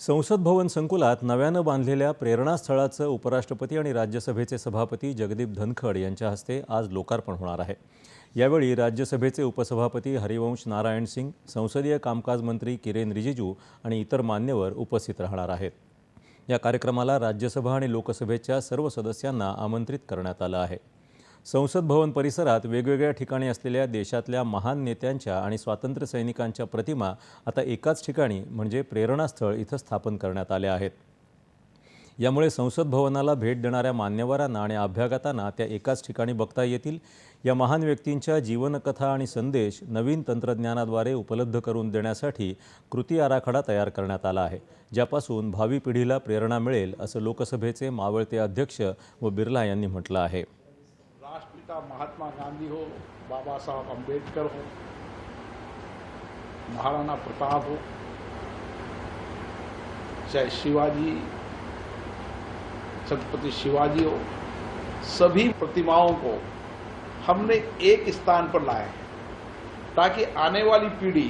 संसद भवन संकुलात नव्यानं बांधलेल्या प्रेरणास्थळाचं उपराष्ट्रपती आणि राज्यसभेचे सभापती जगदीप धनखड यांच्या हस्ते आज लोकार्पण होणार आहे। यावेळी राज्यसभेचे उपसभापती हरिवंश नारायण सिंग, संसदीय कामकाज मंत्री किरेन रिजिजू आणि इतर मान्यवर उपस्थित राहणार आहेत। या कार्यक्रमाला राज्यसभा आणि लोकसभेच्या सर्व सदस्यांना आमंत्रित करण्यात आलं आहे। संसद भवन परिसरात वेगवेगळ्या ठिकाणी असलेल्या देशातल्या महान नेत्यांच्या आणि स्वातंत्र्य सैनिकांच्या प्रतिमा आता एकाच ठिकाणी म्हणजे प्रेरणास्थळ इथं स्थापन करण्यात आल्या आहेत। यामुळे संसद भवनाला भेट देणाऱ्या मान्यवरांना आणि अभ्यागतांना त्या एकाच ठिकाणी बघता येतील। या महान व्यक्तींच्या जीवनकथा आणि संदेश नवीन तंत्रज्ञानाद्वारे उपलब्ध करून देण्यासाठी कृती आराखडा तयार करण्यात आला आहे, ज्यापासून भावी पिढीला प्रेरणा मिळेल असं लोकसभेचे मावळते अध्यक्ष व बिर्ला यांनी म्हटलं आहे। राष्ट्रपिता महात्मा गांधी हो, बाबा साहब अम्बेडकर हो, महाराणा प्रताप हो, चाहे शिवाजी, छत्रपति शिवाजी हो, सभी प्रतिमाओं को हमने एक स्थान पर लाया है ताकि आने वाली पीढ़ी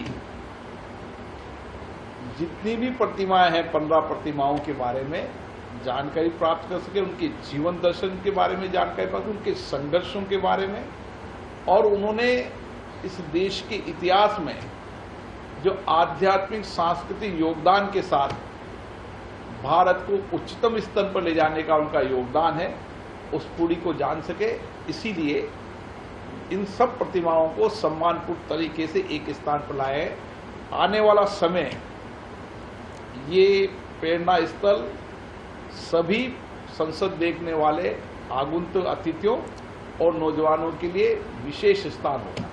जितनी भी प्रतिमाएं हैं 15 प्रतिमाओं के बारे में जानकारी प्राप्त कर सके, उनके जीवन दर्शन के बारे में जानकारी प्राप्त, उनके संघर्षों के बारे में, और उन्होंने इस देश के इतिहास में जो आध्यात्मिक सांस्कृतिक योगदान के साथ भारत को उच्चतम स्तर पर ले जाने का उनका योगदान है, उस पीढ़ी को जान सके। इसीलिए इन सब प्रतिमाओं को सम्मानपूर्ण तरीके से एक स्थान पर लाए। आने वाला समय ये प्रेरणा स्थल सभी संसद देखने वाले आगंतुक अतिथियों और नौजवानों के लिए विशेष स्थान होगा।